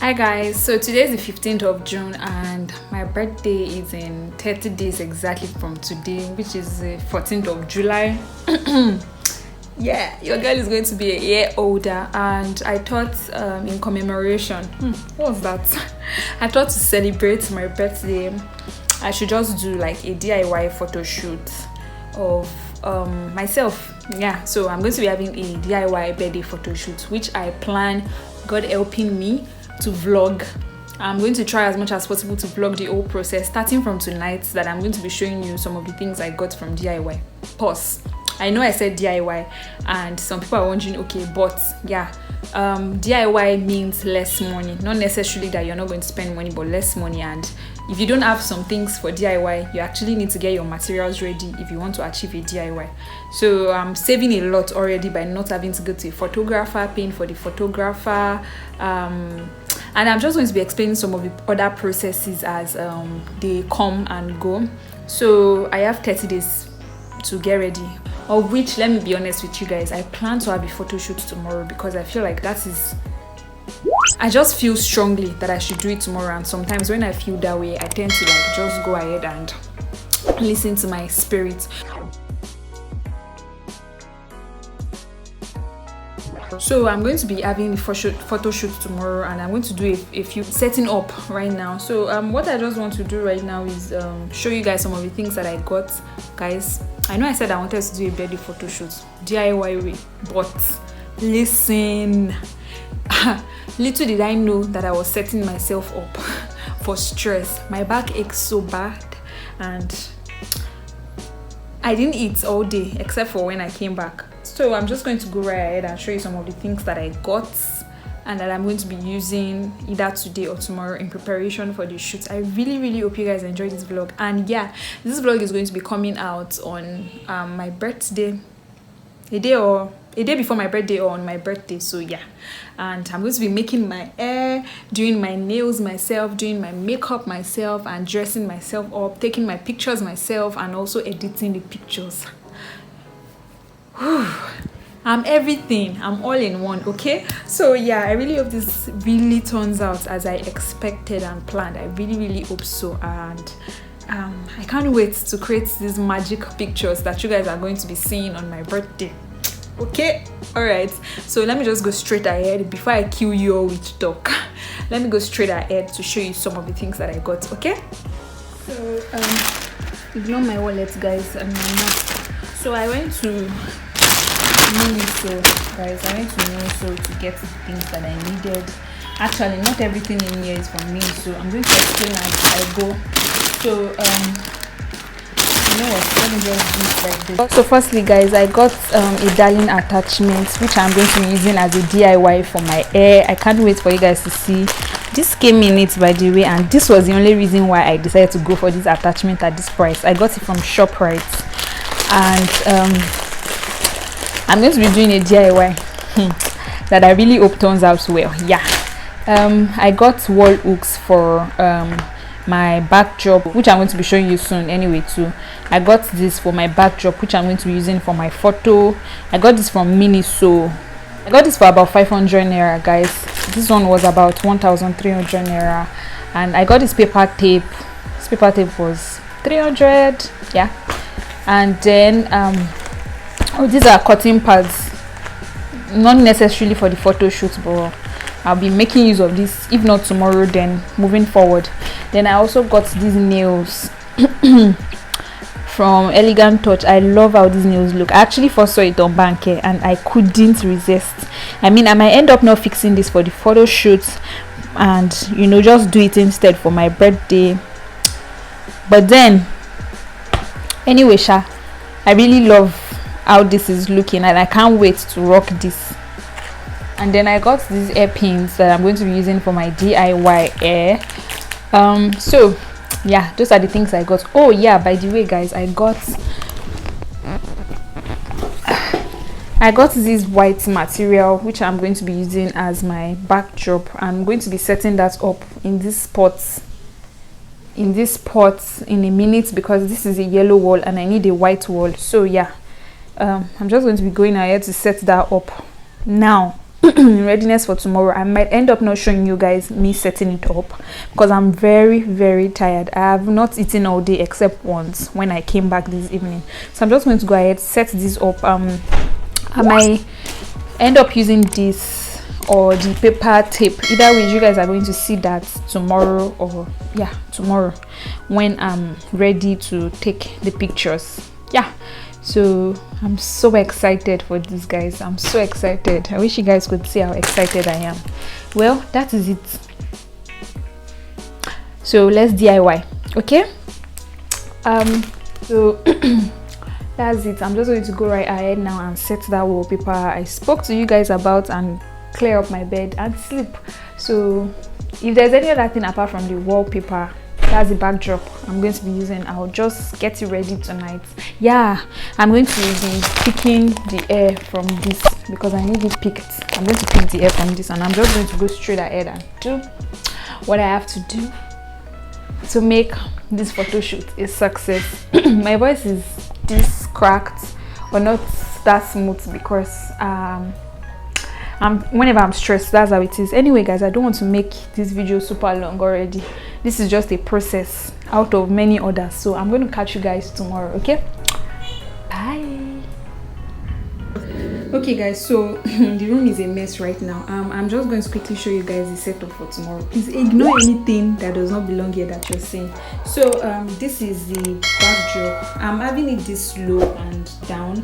Hi guys, so today is the 15th of June and my birthday is in 30 days exactly from today, which is the 14th of July. Yeah, your girl is going to be a year older, and I thought in commemoration, what was that? I thought to celebrate my birthday, I should just do like a DIY photo shoot of myself. Yeah, so I'm going to be having a DIY birthday photo shoot, which I plan, God helping me, to vlog. I'm going to try as much as possible to vlog the whole process, starting from tonight, that I'm going to be showing you some of the things I got from DIY. Pause. I know I said DIY and some people are wondering, okay, but yeah, DIY means less money. Not necessarily that you're not going to spend money, but less money. And if you don't have some things for DIY, you actually need to get your materials ready if you want to achieve a DIY. So I'm saving a lot already by not having to go to a photographer, paying for the photographer, and I'm just going to be explaining some of the other processes as they come and go. So I have 30 days to get ready, of which, let me be honest with you guys, I plan to have a photo shoot tomorrow because I feel like I just feel strongly that I should do it tomorrow. And sometimes when I feel that way, I tend to like just go ahead and listen to my spirit. So I'm going to be having a photo shoot tomorrow, and I'm going to do a few setting up right now. So what I just want to do right now is show you guys some of the things that I got. Guys, I know I said I wanted to do a birthday photo shoot DIY way, but listen, little did I know that I was setting myself up for stress. My back aches so bad, and I didn't eat all day except for when I came back. So I'm just going to go right ahead and show you some of the things that I got and that I'm going to be using either today or tomorrow in preparation for the shoot. I really hope you guys enjoy this vlog. And yeah, this vlog is going to be coming out on my birthday, a day before my birthday or on my birthday. So yeah, and I'm going to be making my hair, doing my nails myself, doing my makeup myself, and dressing myself up, taking my pictures myself, and also editing the pictures. I'm everything. I'm all in one. Okay, so yeah, I really hope this really turns out as I expected and planned. I really hope so. And I can't wait to create these magic pictures that you guys are going to be seeing on my birthday. Okay, all right, so let me just go straight ahead before I kill you all with talk. Let me go straight ahead to show you some of the things that I got. Okay, so ignore my wallet, guys, and my mask. So I went to Miniso, guys. I went to Miniso to get the things that I needed. Actually, not everything in here is from me, so I'm going to explain as I go. So you know what, let me just do it like this. So firstly, guys, I got a darling attachment which I'm going to be using as a DIY for my hair. I can't wait for you guys to see. This came in it, by the way, and this was the only reason why I decided to go for this attachment at this price. I got it from ShopRite, and I'm going to be doing a DIY that I really hope turns out well. Yeah, I got wall hooks for my backdrop, which I'm going to be showing you soon anyway too. I got this for my backdrop, which I'm going to be using for my photo. I got this from Miniso. I got this for about 500 naira, guys. This one was about 1,300 naira, and I got this paper tape. This paper tape was 300. Yeah, and then oh, these are cutting pads, not necessarily for the photo shoot, but I'll be making use of this, if not tomorrow, then moving forward. Then I also got these nails from Elegant Touch. I love how these nails look. I actually first saw it on Banke and I couldn't resist. I mean, I might end up not fixing this for the photo shoot and, you know, just do it instead for my birthday. But then, anyway, I really love how this is looking and I can't wait to rock this. And then I got these hairpins that I'm going to be using for my DIY hair. So yeah, those are the things I got. Oh yeah, by the way, guys, I got this white material which I'm going to be using as my backdrop. I'm going to be setting that up in this pot in a minute because this is a yellow wall and I need a white wall. So yeah, I'm just going to be going ahead to set that up now. readiness for tomorrow. I might end up not showing you guys me setting it up because I'm very, very tired. I have not eaten all day except once when I came back this evening. So I'm just going to go ahead, set this up. I might end up using this or the paper tape. Either way, you guys are going to see that tomorrow, or yeah, tomorrow when I'm ready to take the pictures. Yeah, so I'm so excited for this, guys. I'm so excited. I wish you guys could see how excited I am. Well, that is it. So let's DIY, okay? So that's it. I'm just going to go right ahead now and set that wallpaper I spoke to you guys about and clear up my bed and sleep. So if there's any other thing apart from the wallpaper, that's the backdrop I'm going to be using. I'll just get it ready tonight. Yeah, I'm going to be picking the air from this because I need it picked. I'm going to pick the air from this, and I'm just going to go straight ahead and do what I have to do to make this photo shoot a success. My voice is this cracked or not that smooth because whenever I'm stressed, that's how it is. Anyway, guys, I don't want to make this video super long already. This is just a process out of many others, so I'm going to catch you guys tomorrow. Okay, bye. Okay, guys, so the room is a mess right now. I'm just going to quickly show you guys the setup for tomorrow. Please ignore anything that does not belong here that you're seeing. So this is the backdrop. I'm having it this low and down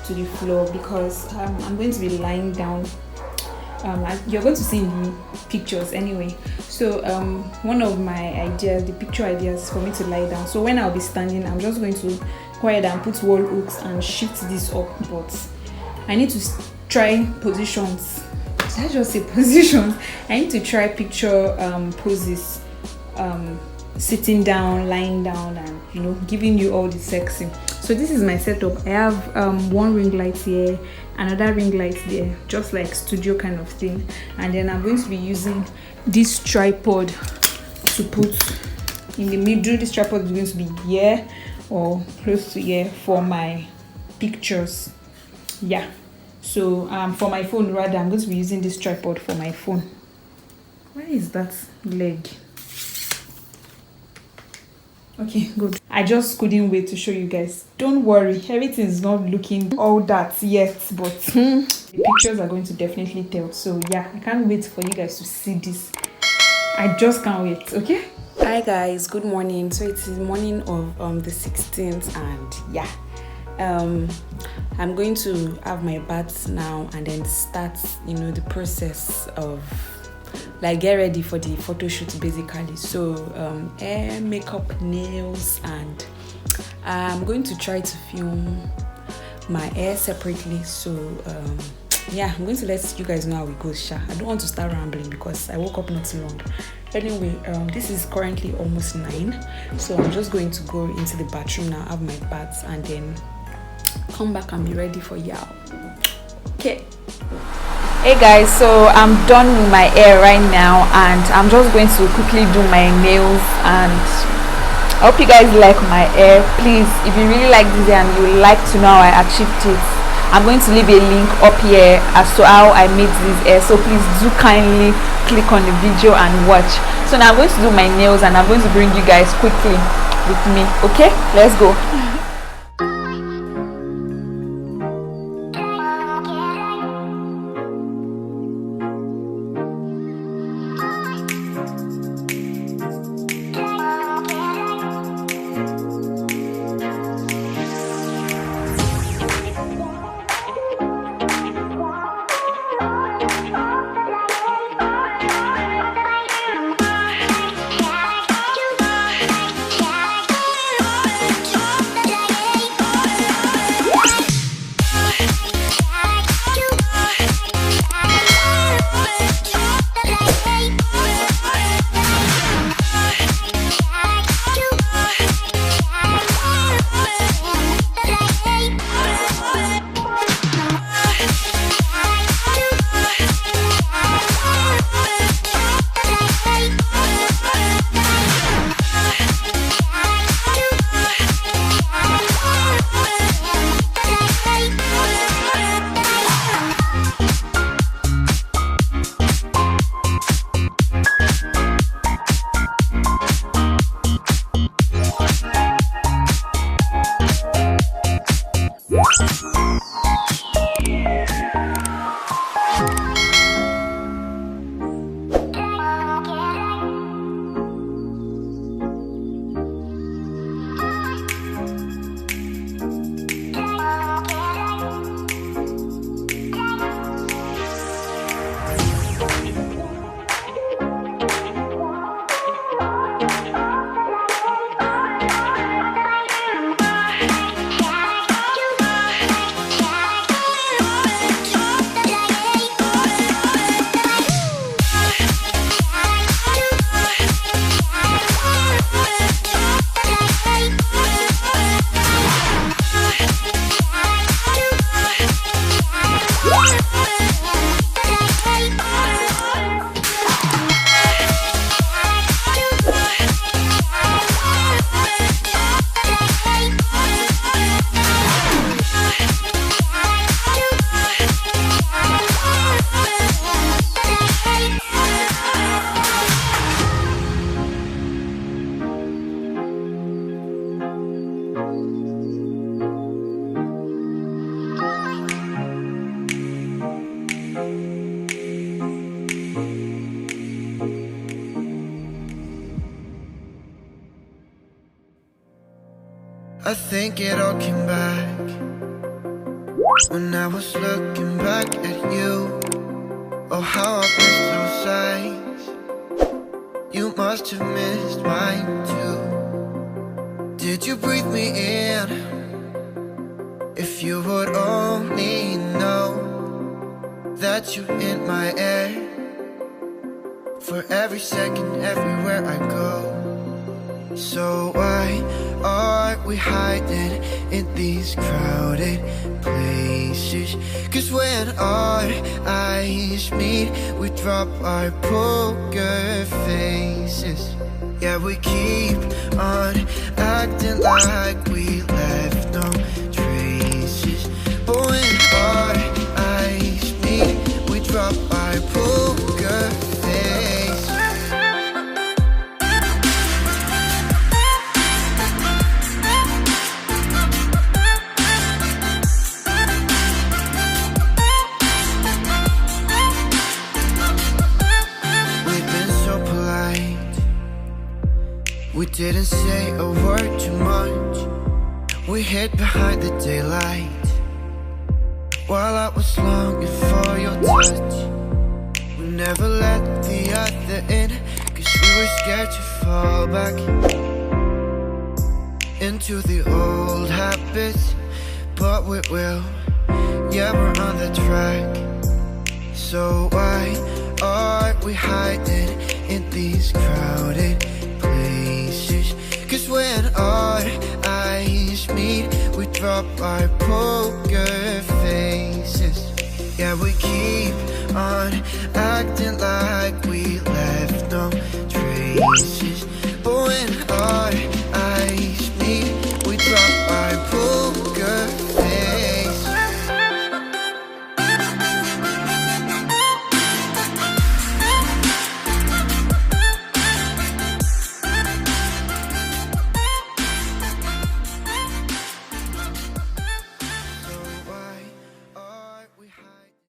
to the floor because I'm going to be lying down. You're going to see in the pictures anyway. So one of my ideas, the picture ideas, is for me to lie down. So when I'll be standing, I'm just going to go ahead and put wall hooks and shift this up, but I need to try positions. Did I just say positions? I need to try picture poses, sitting down, lying down, and you know, giving you all the sexy. So this is my setup. I have one ring light here, another ring light there, just like studio kind of thing, and then I'm going to be using this tripod to put in the middle. This tripod is going to be here or close to here for my pictures. Yeah, so for my phone rather, I'm going to be using this tripod for my phone. Where is that leg? Okay, good. I just couldn't wait to show you guys. Don't worry, everything is not looking all that yet, but the pictures are going to definitely tell. So yeah, I can't wait for you guys to see this. I just can't wait. Okay, hi guys, good morning. So it's the morning of the 16th, and yeah, I'm going to have my bath now and then start, you know, the process of like get ready for the photo shoot basically. So hair, makeup, nails, and I'm going to try to film my hair separately. So yeah, I'm going to let you guys know how it goes. I don't want to start rambling because I woke up not too long. Anyway, this is currently almost 9, so I'm just going to go into the bathroom now, have my bath, and then come back and be ready for y'all. Okay. Hey guys, so I'm done with my hair right now, and I'm just going to quickly do my nails, and I hope you guys like my hair. Please, if you really like this hair and you would like to know how I achieved it, I'm going to leave a link up here as to how I made this hair, so please do kindly click on the video and watch. So now I'm going to do my nails, and I'm going to bring you guys quickly with me. Okay, let's go. I think it all came back when I was looking back at you. Oh, how I missed those signs. You must have missed mine too. Did you breathe me in? If you would only know that you're in my air, for every second, everywhere I go. So why are we hiding in these crowded places? 'Cause when our eyes meet, we drop our poker faces. Yeah, we keep on acting like we left no traces. But when our eyes meet, we drop our poker faces. We didn't say a word too much. We hid behind the daylight while I was longing for your touch. We never let the other in, 'cause we were scared to fall back into the old habits. But we will, yeah, we're on the track. So why are we hiding in these crowded places? 'Cause when our eyes meet, we drop our poker faces. Yeah, we keep on acting like we left no traces. But when our